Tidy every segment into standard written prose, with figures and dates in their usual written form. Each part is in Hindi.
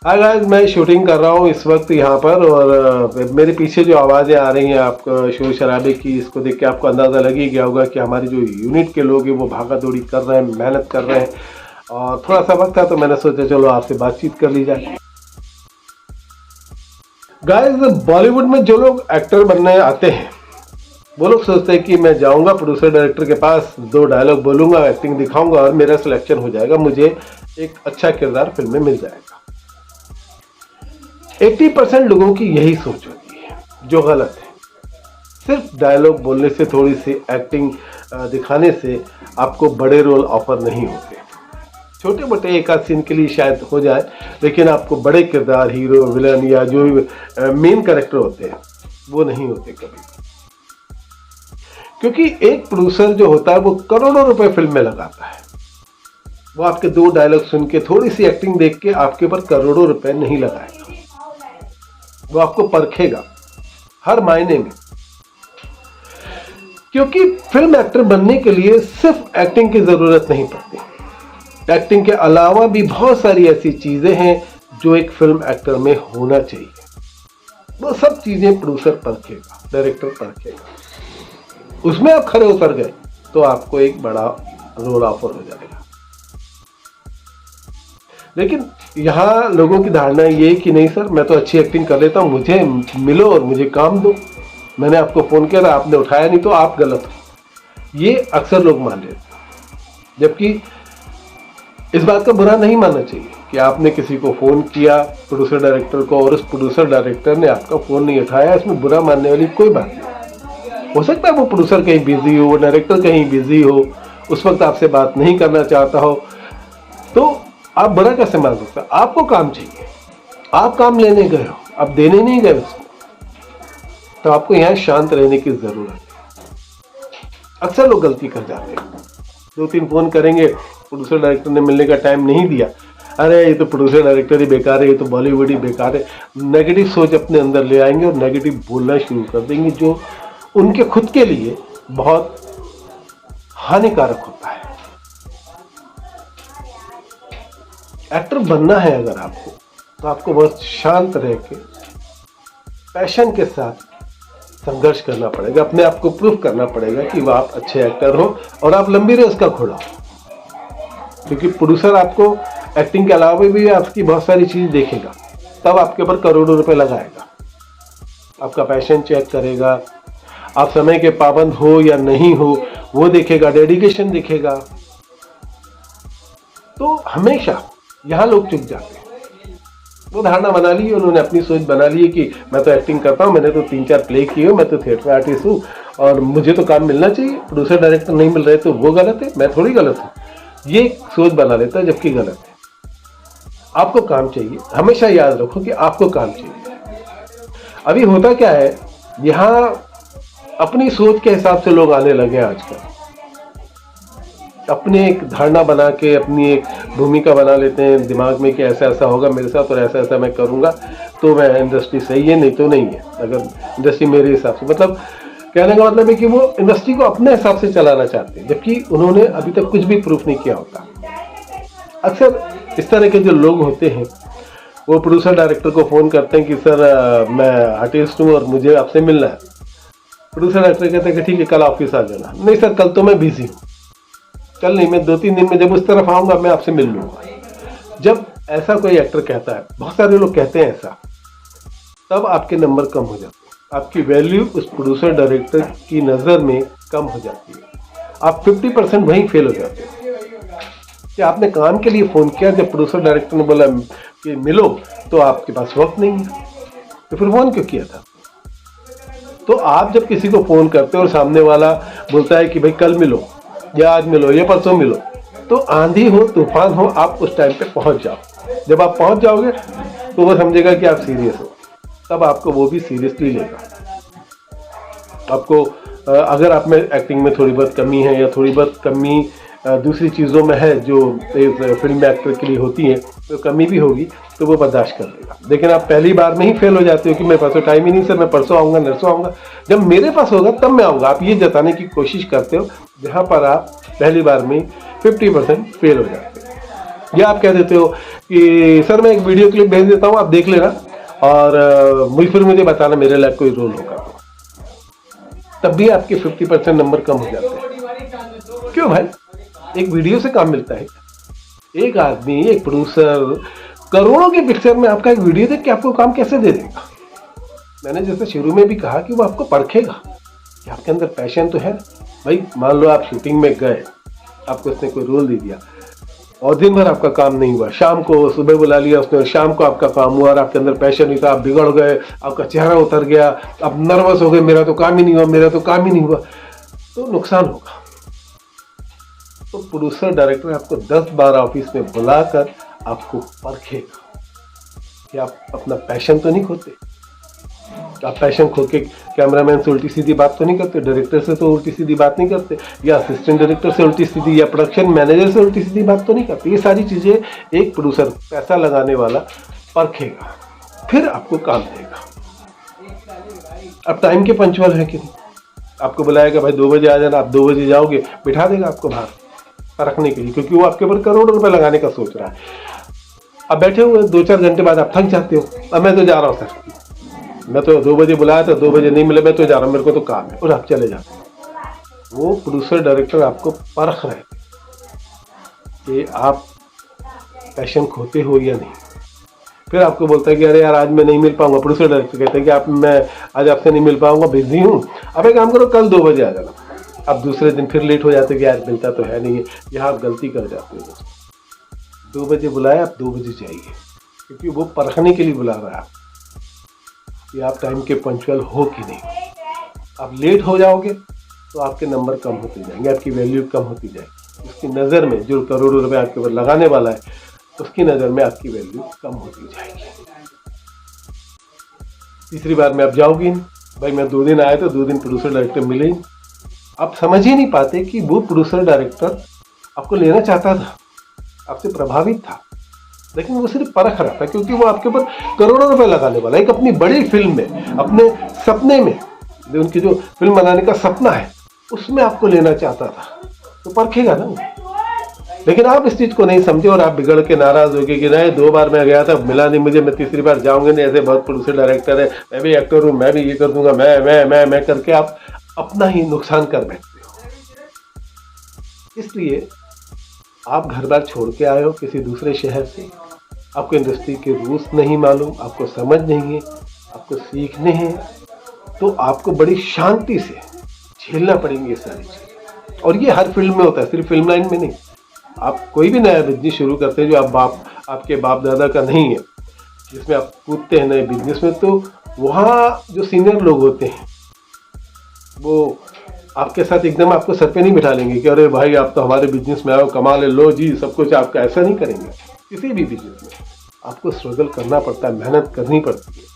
हाय गाइस, मैं शूटिंग कर रहा हूँ इस वक्त यहाँ पर। और मेरे पीछे जो आवाज़ें आ रही हैं आपको शोर शराबे की, इसको देख के आपको अंदाज़ा लग ही गया होगा कि हमारी जो यूनिट के लोग हैं वो भागा दौड़ी कर रहे हैं, मेहनत कर रहे हैं। और थोड़ा सा वक्त था तो मैंने सोचा चलो आपसे बातचीत कर ली जाए। गाइस, बॉलीवुड में जो लोग एक्टर बनने आते हैं वो लोग सोचते हैं कि मैं जाऊंगा प्रोड्यूसर डायरेक्टर के पास, 2 डायलॉग बोलूंगा, एक्टिंग दिखाऊंगा और मेरा सिलेक्शन हो जाएगा, मुझे एक अच्छा किरदार फिल्म में मिल जाएगा। 80% लोगों की यही सोच होती है, जो गलत है। सिर्फ डायलॉग बोलने से, थोड़ी सी एक्टिंग दिखाने से आपको बड़े रोल ऑफर नहीं होते। छोटे मोटे एक आध सीन के लिए शायद हो जाए, लेकिन आपको बड़े किरदार, हीरो, विलन या जो भी मेन कैरेक्टर होते हैं वो नहीं होते कभी। क्योंकि एक प्रोड्यूसर जो होता है वो करोड़ों रुपए फिल्म में लगाता है। वो आपके 2 डायलॉग सुन के, थोड़ी सी एक्टिंग देख के आपके ऊपर करोड़ों रुपए नहीं लगाएगा। वो आपको परखेगा हर मायने में। क्योंकि फिल्म एक्टर बनने के लिए सिर्फ एक्टिंग की जरूरत नहीं पड़ती। एक्टिंग के अलावा भी बहुत सारी ऐसी चीजें हैं जो एक फिल्म एक्टर में होना चाहिए। वो सब चीजें प्रोड्यूसर परखेगा, डायरेक्टर परखेगा। उसमें आप खरे उतर गए तो आपको एक बड़ा रोल ऑफर हो जाएगा। लेकिन यहाँ लोगों की धारणा ये है कि नहीं सर, मैं तो अच्छी एक्टिंग कर लेता हूँ, मुझे मिलो और मुझे काम दो। मैंने आपको फोन किया था, आपने उठाया नहीं तो आप गलत हो। ये अक्सर लोग मान लेते हैं। जबकि इस बात का बुरा नहीं मानना चाहिए कि आपने किसी को फोन किया, प्रोड्यूसर डायरेक्टर को, और उस प्रोड्यूसर डायरेक्टर ने आपका फोन नहीं उठाया। इसमें बुरा मानने वाली कोई बात नहीं। हो सकता है वो प्रोड्यूसर कहीं बिजी हो, वो डायरेक्टर कहीं बिजी हो, उस वक्त आपसे बात नहीं करना चाहता हो, तो आप बुरा कैसे मान सकते? आपको काम चाहिए, आप काम लेने गए हो, आप देने नहीं गए उसको, तो आपको यहाँ शांत रहने की जरूरत है। अक्सर लोग गलती कर जाते हैं, 2-3 फोन करेंगे, प्रोड्यूसर डायरेक्टर ने मिलने का टाइम नहीं दिया, अरे ये तो प्रोड्यूसर डायरेक्टर ही बेकार है, ये तो बॉलीवुड ही बेकार है। नेगेटिव सोच अपने अंदर ले आएंगे और नेगेटिव बोलना शुरू कर देंगे, जो उनके खुद के लिए बहुत हानिकारक होता है। एक्टर बनना है अगर आपको, तो आपको बहुत शांत रह के, पैशन के साथ संघर्ष करना पड़ेगा। अपने आप को प्रूफ करना पड़ेगा कि वह आप अच्छे एक्टर हो और आप लंबी रेस का घोड़ा हो। क्योंकि प्रोड्यूसर आपको एक्टिंग के अलावा भी आपकी बहुत सारी चीज देखेगा, तब आपके ऊपर करोड़ों रुपए लगाएगा। आपका पैशन चेक करेगा, आप समय के पाबंद हो या नहीं हो वो देखेगा, डेडिकेशन देखेगा। तो हमेशा यहाँ लोग चुक जाते हैं। वो धारणा बना ली है उन्होंने, अपनी सोच बना ली है कि मैं तो एक्टिंग करता हूँ, मैंने तो 3-4 प्ले किए हो, मैं तो थिएटर आर्टिस्ट हूँ और मुझे तो काम मिलना चाहिए, प्रोड्यूसर डायरेक्टर नहीं मिल रहे तो वो गलत है, मैं थोड़ी गलत हूँ। ये सोच बना लेता है, जबकि गलत है। आपको काम चाहिए, हमेशा याद रखो कि आपको काम चाहिए। अभी होता क्या है, यहाँ अपनी सोच के हिसाब से लोग आने लगे आजकल। अपनी एक धारणा बना के, अपनी एक भूमिका बना लेते हैं दिमाग में कि ऐसा ऐसा होगा मेरे साथ और ऐसा ऐसा मैं करूंगा तो मैं इंडस्ट्री सही है, नहीं तो नहीं है। अगर इंडस्ट्री मेरे हिसाब से, मतलब कहने का मतलब है कि वो इंडस्ट्री को अपने हिसाब से चलाना चाहते हैं, जबकि उन्होंने अभी तक कुछ भी प्रूफ नहीं किया होता। अक्सर इस तरह के जो लोग होते हैं वो प्रोड्यूसर डायरेक्टर को फोन करते हैं कि सर मैं आर्टिस्ट हूँ और मुझे आपसे मिलना है। प्रोड्यूसर डायरेक्टर कहते हैं कि ठीक है, कल ऑफिस आ जाना। नहीं सर, कल तो मैं बिजी हूँ, कल नहीं, मैं 2-3 दिन में जब उस तरफ आऊंगा मैं आपसे मिल लूंगा। जब ऐसा कोई एक्टर कहता है, बहुत सारे लोग कहते हैं ऐसा, तब आपके नंबर कम हो जाते हैं, आपकी वैल्यू उस प्रोड्यूसर डायरेक्टर की नज़र में कम हो जाती है। आप 50% वहीं फेल हो जाते हैं कि आपने काम के लिए फ़ोन किया, जब प्रोड्यूसर डायरेक्टर ने बोला कि मिलो तो आपके पास वक्त नहीं है, तो फिर फ़ोन क्यों किया था? तो आप जब किसी को फ़ोन करते हो और सामने वाला बोलता है कि भाई कल मिलो या आज मिलो या परसों मिलो, तो आंधी हो, तूफान हो, आप उस टाइम पे पहुंच जाओ। जब आप पहुंच जाओगे तो वो समझेगा कि आप सीरियस हो, तब आपको वो भी सीरियसली लेगा। आपको अगर आप में एक्टिंग में थोड़ी बहुत कमी है या थोड़ी बहुत कमी दूसरी चीज़ों में है जो फिल्म एक्टर के लिए होती है, तो कमी भी होगी तो वो बर्दाश्त कर लेगा। लेकिन आप पहली बार में ही फेल हो जाते हो कि मेरे पास तो टाइम ही नहीं सर, मैं परसों आऊँगा, नरसों आऊँगा, जब मेरे पास होगा तब मैं आऊँगा। आप ये जताने की कोशिश करते हो, जहाँ पर आप पहली बार में 50% फेल हो जाते हैं। या आप कह देते हो कि सर मैं एक वीडियो क्लिप भेज देता हूँ, आप देख लेना और फिर मुझे बताना मेरे लायक कोई रोल होगा, तब भी आपके 50% नंबर कम हो जाते हैं। क्यों भाई? एक वीडियो से काम मिलता है। एक आदमी, एक प्रोड्यूसर करोड़ों की पिक्चर में आपका एक वीडियो देख के आपको काम कैसे दे देगा? मैंने जैसे शुरू में भी कहा कि वो आपको परखेगा कि आपके अंदर पैशन तो है। भाई मान लो आप शूटिंग में गए, आपको उसने कोई रोल दे दिया और दिन भर आपका काम नहीं हुआ, शाम को सुबह बुला लिया उसने, शाम को आपका काम हुआ और आपके अंदर पैशन नहीं था, आप बिगड़ गए, आपका चेहरा उतर गया, आप नर्वस हो गए, मेरा तो काम ही नहीं हुआ, मेरा तो काम ही नहीं हुआ, तो नुकसान होगा। तो प्रोड्यूसर डायरेक्टर आपको 10 बार ऑफिस में बुलाकर आपको परखेगा कि आप अपना पैशन तो नहीं खोते। आप पैशन खो के कैमरामैन से उल्टी सीधी बात तो नहीं करते, डायरेक्टर से तो उल्टी सीधी बात नहीं करते, या असिस्टेंट डायरेक्टर से उल्टी सीधी, या प्रोडक्शन मैनेजर से उल्टी सीधी बात तो नहीं करते। ये सारी चीज़ें एक प्रोड्यूसर, पैसा लगाने वाला, परखेगा, फिर आपको काम देगा। अब टाइम के पंचुअल है कि नहीं? आपको बुलाएगा भाई 2 बजे आ जाना, आप 2 बजे जाओगे, बिठा देगा आपको बाहर परखने के लिए, क्योंकि वो आपके ऊपर करोड़ों रुपए लगाने का सोच रहा है। अब बैठे हुए 2-4 घंटे बाद आप थक जाते हो, अब मैं तो जा रहा हूँ सर, मैं तो 2 बजे बुलाया था, 2 बजे नहीं मिले, मैं तो जा रहा हूँ, मेरे को तो काम है, और आप चले जाते हैं। वो प्रोड्यूसर डायरेक्टर आपको परख रहे कि आप पैशन खोते हो या नहीं। फिर आपको बोलता है कि अरे यार आज मैं नहीं मिल पाऊंगा। प्रोड्यूसर डायरेक्टर कहते हैं कि मैं आज आपसे नहीं मिल पाऊंगा, बिजी हूँ, अब एक काम करो कल 2 बजे आ जाना। अब दूसरे दिन फिर लेट हो जाते कि यार मिलता तो है नहीं है। यहाँ आप गलती कर जाते हो दोस्तों। 2 बजे बुलाया, आप 2 बजे जाइए, क्योंकि वो परखने के लिए बुला रहा है कि आप टाइम के पंचुअल हो कि नहीं। आप लेट हो जाओगे तो आपके नंबर कम होते जाएंगे, आपकी वैल्यू कम होती जाएगी। उसकी नज़र में जो करोड़ों रुपए आपके ऊपर लगाने वाला है, उसकी नज़र में आपकी वैल्यू कम होती जाएगी। तीसरी बार में आप जाओगी नहीं। भाई मैं 2 दिन आया तो 2 दिन प्रोड्यूसर डायरेक्टर मिले ही। आप समझ ही नहीं पाते कि वो प्रोड्यूसर डायरेक्टर आपको लेना चाहता था, आपसे प्रभावित था, लेकिन वो सिर्फ परख रहा था, क्योंकि वो आपके ऊपर करोड़ों रुपए लगाने वाला है। एक अपनी बड़ी फिल्म में, अपने सपने में, जो उनकी जो फिल्म बनाने का सपना है, उसमें आपको लेना चाहता था, तो परखेगा ना। लेकिन आप इस चीज़ को नहीं समझे और आप बिगड़ के नाराज हो गए कि नहीं 2 बार मैं गया था, मिला नहीं मुझे, मैं तीसरी बार जाऊंगा नहीं, ऐसे बहुत प्रोड्यूसर डायरेक्टर है, मैं भी एक्टर हूँ, मैं भी ये कर दूंगा, मैं करके आप अपना ही नुकसान कर बैठते हो। इसलिए आप घर बार छोड़ के आए हो किसी दूसरे शहर से, आपको इंडस्ट्री के रूल्स नहीं मालूम, आपको समझ नहीं है, आपको सीखने हैं, तो आपको बड़ी शांति से झेलना पड़ेंगे ये सारी चीज़ें। और ये हर फील्ड में होता है, सिर्फ फिल्म लाइन में नहीं। आप कोई भी नया बिजनेस शुरू करते हैं जो आपके बाप दादा का नहीं है, जिसमें आप कूदते हैं नए बिजनेस में, तो वहाँ जो सीनियर लोग होते हैं वो आपके साथ एकदम आपको सर पे नहीं बिठा लेंगे कि अरे भाई आप तो हमारे बिजनेस में आओ, कमा ले लो जी सब कुछ आपका, ऐसा नहीं करेंगे। किसी भी बिजनेस में आपको स्ट्रगल करना पड़ता है, मेहनत करनी पड़ती है,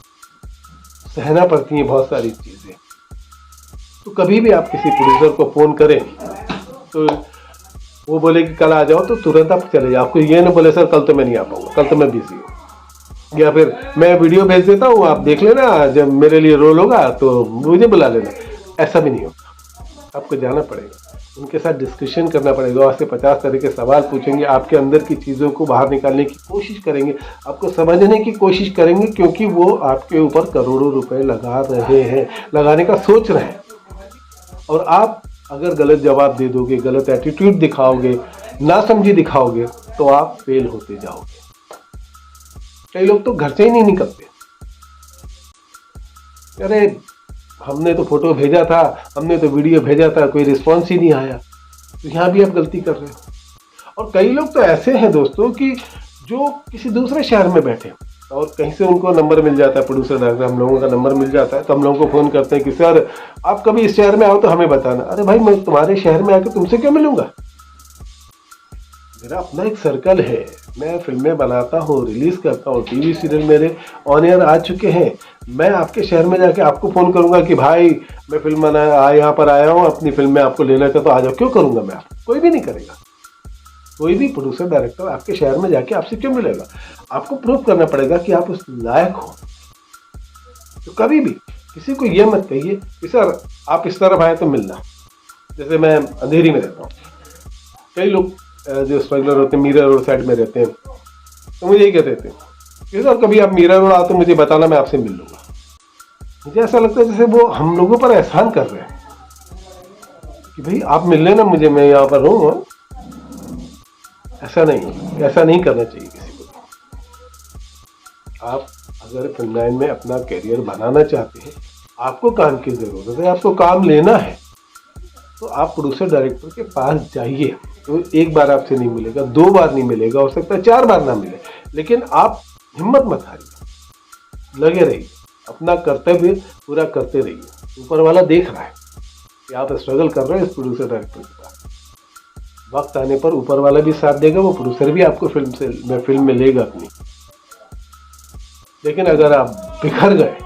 सहना पड़ती है बहुत सारी चीज़ें। तो कभी भी आप किसी प्रोड्यूसर को फ़ोन करें तो वो बोले कि कल आ जाओ, तो तुरंत आप चले जाओ। आपको ये ना बोले सर कल तो मैं नहीं आ पाऊंगा, कल तो मैं बिजी हूँ, या फिर मैं वीडियो भेज देता हूँ आप देख लेना, जब मेरे लिए रोल होगा तो मुझे बुला लेना। ऐसा भी नहीं होता। आपको जाना पड़ेगा, उनके साथ डिस्कशन करना पड़ेगा, वहाँ से 50 तरह के सवाल पूछेंगे, आपके अंदर की चीज़ों को बाहर निकालने की कोशिश करेंगे, आपको समझने की कोशिश करेंगे, क्योंकि वो आपके ऊपर करोड़ों रुपए लगा रहे हैं, लगाने का सोच रहे हैं। और आप अगर गलत जवाब दे दोगे, गलत एटीट्यूड दिखाओगे, नासमझी दिखाओगे, तो आप फेल होते जाओगे। कई लोग तो घर से ही नहीं निकलते। अरे हमने तो फोटो भेजा था, हमने तो वीडियो भेजा था, कोई रिस्पॉन्स ही नहीं आया, तो यहाँ भी आप गलती कर रहे हो। और कई लोग तो ऐसे हैं दोस्तों कि जो किसी दूसरे शहर में बैठे और कहीं से उनको नंबर मिल जाता है, प्रोड्यूसर डायरेक्टर हम लोगों का नंबर मिल जाता है, तो हम लोगों को फ़ोन करते हैं कि सर आप कभी इस शहर में आओ तो हमें बताना। अरे भाई मैं तुम्हारे शहर में आकर तुमसे क्यों मिलूंगा? मेरा अपना एक सर्कल है, मैं फिल्में बनाता हूँ, रिलीज़ करता हूँ, टीवी सीरियल मेरे ऑन एयर आ चुके हैं। मैं आपके शहर में जाके आपको फ़ोन करूंगा कि भाई मैं फिल्म बना यहाँ पर आया हूँ, अपनी फिल्म में आपको लेना चाहता तो आ जाओ, क्यों करूँगा मैं? आपको कोई भी नहीं करेगा। कोई भी प्रोड्यूसर डायरेक्टर आपके शहर में जाके आपसे क्यों मिलेगा? आपको प्रूव करना पड़ेगा कि आप उस लायक हो। तो कभी भी किसी को ये मत कहिए कि सर आप इस तरफ आए तो मिलना। जैसे मैं अंधेरी में रहता हूँ, कई लोग जो स्मगलर होते हैं मीरा रोड साइड में रहते हैं, तो मुझे ये कहते थे कि सर कभी आप मीरा रोड आओ तो मुझे बताना, मैं आपसे मिल लूँगा। मुझे ऐसा लगता है जैसे वो हम लोगों पर एहसान कर रहे हैं कि भाई आप मिल लेना मुझे, मैं यहाँ पर हूँ। ऐसा नहीं करना चाहिए किसी को। आप अगर फिल्म लाइन में अपना करियर बनाना चाहते हैं, आपको काम की ज़रूरत है, आपको काम लेना है, तो आप प्रोड्यूसर डायरेक्टर के पास जाइए। तो एक बार आपसे नहीं मिलेगा, 2 बार नहीं मिलेगा, हो सकता है 4 बार ना मिले, लेकिन आप हिम्मत मत हारिए, लगे रहिए, अपना कर्तव्य पूरा करते रहिए। ऊपर वाला देख रहा है कि आप स्ट्रगल कर रहे हैं इस प्रोड्यूसर डायरेक्टर के पास। वक्त आने पर ऊपर वाला भी साथ देगा, वो प्रोड्यूसर भी आपको फिल्म में लेगा अपनी। लेकिन अगर आप बिखर गए,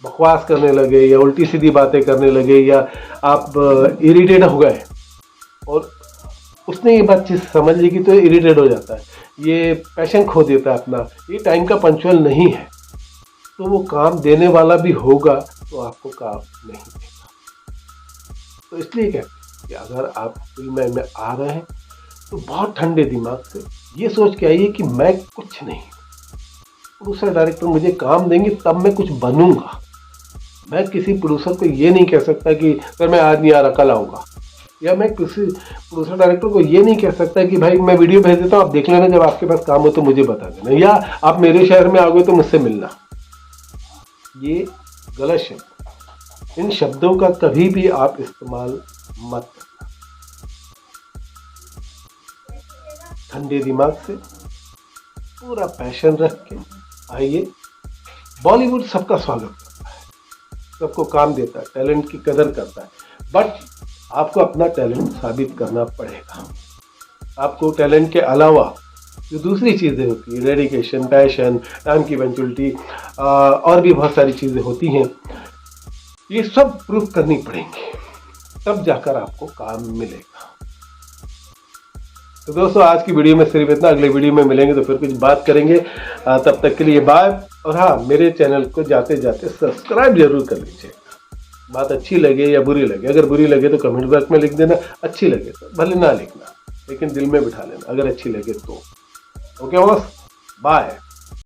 बकवास करने लगे या उल्टी सीधी बातें करने लगे, या आप इरिटेट हो गए और उसने ये बात चीज़ समझ ली कि तो इरिटेट हो जाता है, ये पैशन खो देता है अपना, ये टाइम का पंक्चुअल नहीं है, तो वो काम देने वाला भी होगा तो आपको काम नहीं देगा। तो इसलिए कहते हैं कि अगर आप फिल्म में आ रहे हैं तो बहुत ठंडे दिमाग से ये सोच के आइए कि मैं कुछ नहीं, प्रोड्यूसर डायरेक्टर मुझे काम देंगे तब मैं कुछ बनूंगा। मैं किसी प्रोड्यूसर को ये नहीं कह सकता कि सर मैं आज नहीं आ रहा, कल आऊँगा, या मैं किसी प्रोड्यूसर डायरेक्टर को ये नहीं कह सकता कि भाई मैं वीडियो भेज देता हूँ, आप देख लेना, जब आपके पास काम हो तो मुझे बता देना, या आप मेरे शहर में आ गए तो मुझसे मिलना। ये गलत शब्द, इन शब्दों का कभी भी आप इस्तेमाल मत करना। ठंडे दिमाग से पूरा पैशन रख के आइए। बॉलीवुड सबका स्वागत करता है, सबको काम देता है, टैलेंट की कदर करता है, बट आपको अपना टैलेंट साबित करना पड़ेगा। आपको टैलेंट के अलावा जो दूसरी चीज़ें होती है, डेडिकेशन, पैशन, टाइम की पंक्चुअलिटी, और भी बहुत सारी चीज़ें होती हैं, ये सब प्रूव करनी पड़ेंगी, तब जाकर आपको काम मिलेगा। तो दोस्तों आज की वीडियो में सिर्फ इतना, अगले वीडियो में मिलेंगे तो फिर कुछ बात करेंगे। तब तक के लिए बाय। और हाँ, मेरे चैनल को जाते जाते सब्सक्राइब जरूर कर लीजिएगा। बात अच्छी लगे या बुरी लगे, अगर बुरी लगे तो कमेंट बॉक्स में लिख देना, अच्छी लगे तो भले ना लिखना, लेकिन दिल में बिठा लेना अगर अच्छी लगे तो। Okay boss, bye.